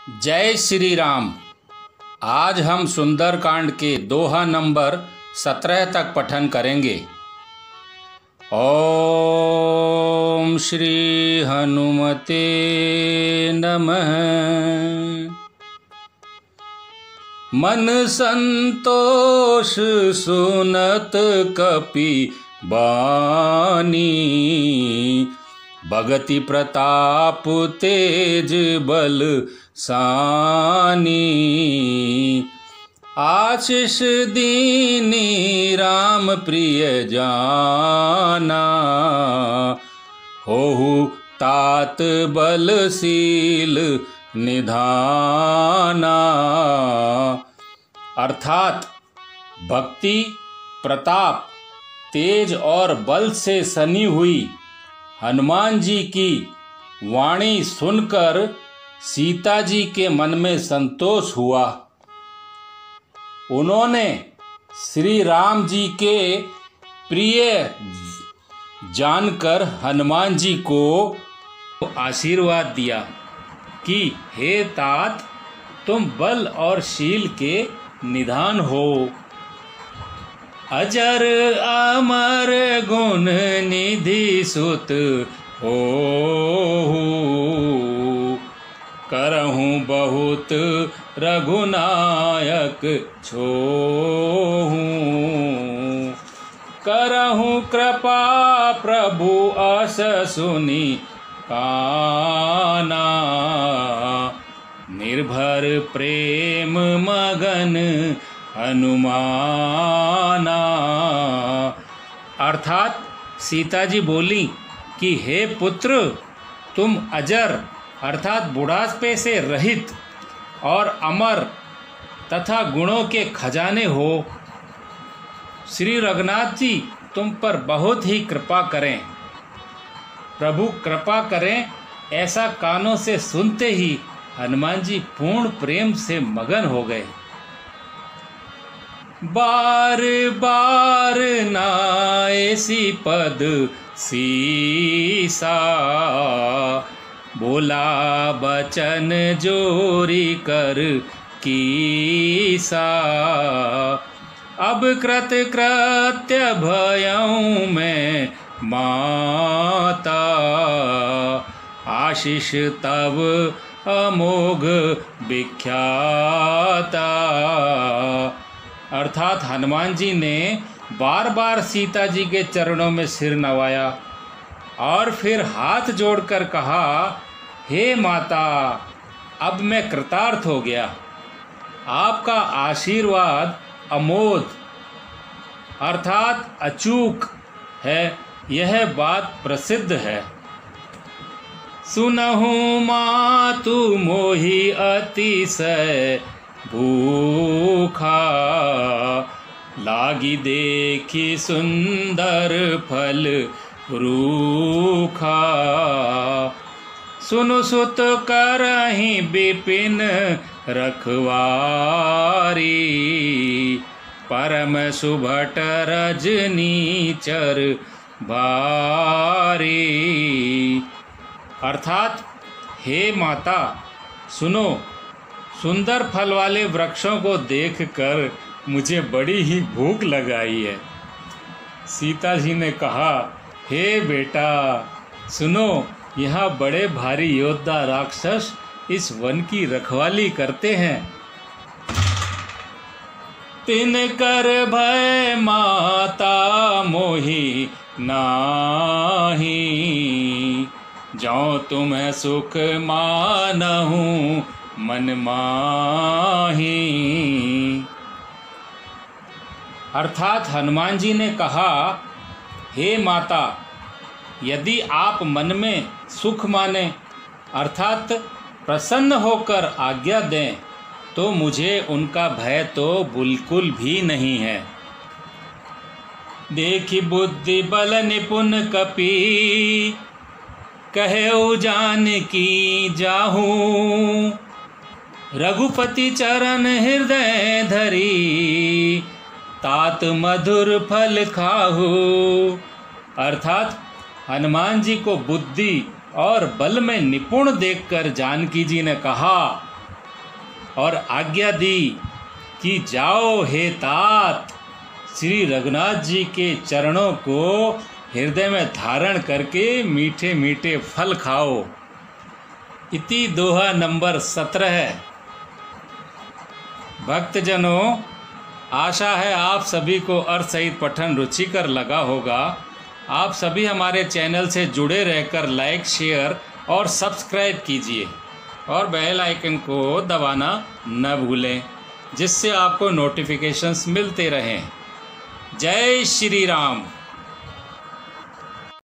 जय श्री राम। आज हम सुंदरकांड के दोहा नंबर 17 तक पठन करेंगे। ओम श्री हनुमते नमः। मन संतोष सुनत कपि बानी, भगति प्रताप तेज बल सानी। आशीष दीनी राम प्रिय जाना, होहु तात बलशील निधाना। अर्थात भक्ति, प्रताप, तेज और बल से सनी हुई हनुमान जी की वाणी सुनकर सीता जी के मन में संतोष हुआ। उन्होंने श्री राम जी के प्रिय जानकर हनुमान जी को आशीर्वाद दिया कि हे तात, तुम बल और शील के निधान हो। अजर अमर गुण निधि सुत हो, करहूँ बहुत रघुनायक छोहूँ। करहूँ कृपा प्रभु अस सुनी काना, निर्भर प्रेम मगन हनुमाना। अर्थात सीता जी बोली कि हे पुत्र, तुम अजर अर्थात बुढ़ापे से रहित और अमर तथा गुणों के खजाने हो। श्री रघुनाथ जी तुम पर बहुत ही कृपा करें। प्रभु कृपा करें, ऐसा कानों से सुनते ही हनुमान जी पूर्ण प्रेम से मगन हो गए। बार बार नाएसी पद सीसा, बोला बचन जोरी कर कीसा। अब कृत कृत्य भयऊँ मैं माता, आशीष तब अमोघ विख्याता। अर्थात हनुमान जी ने बार बार सीता जी के चरणों में सिर नवाया और फिर हाथ जोड़कर कहा, हे माता, अब मैं कृतार्थ हो गया। आपका आशीर्वाद अमोघ अर्थात अचूक है, यह बात प्रसिद्ध है। सुनहु मातु मोहि अतिशय भूखा, लागी देखी सुंदर फल रूखा। सुनु सुत करहि विपिन रखवारी, परम सुभट रजनीचर भारी। अर्थात हे माता, सुनो, सुंदर फल वाले वृक्षों को देखकर मुझे बड़ी ही भूख लगाई है। सीता जी ने कहा, हे बेटा सुनो, यहाँ बड़े भारी योद्धा राक्षस इस वन की रखवाली करते हैं। तिन कर भय माता मोहि नाही, जौ तुम्हें सुख मानहूँ मन माही। अर्थात हनुमान जी ने कहा, हे माता, यदि आप मन में सुख माने अर्थात प्रसन्न होकर आज्ञा दें तो मुझे उनका भय तो बिल्कुल भी नहीं है। देखी बुद्धि बल निपुण कपि, कहऊ जानकी जाहूँ। रघुपति चरण हृदय धरी, तात मधुर फल खाहू। अर्थात हनुमान जी को बुद्धि और बल में निपुण देखकर जानकी जी ने कहा, और आज्ञा दी कि जाओ हे तात, श्री रघुनाथ जी के चरणों को हृदय में धारण करके मीठे मीठे फल खाओ। इति दोहा नंबर 17। भक्तजनों, आशा है आप सभी को अर्थ सहित पठन रुचिकर लगा होगा। आप सभी हमारे चैनल से जुड़े रहकर लाइक, शेयर और सब्सक्राइब कीजिए और बेल आइकन को दबाना न भूलें, जिससे आपको नोटिफिकेशंस मिलते रहें। जय श्री राम।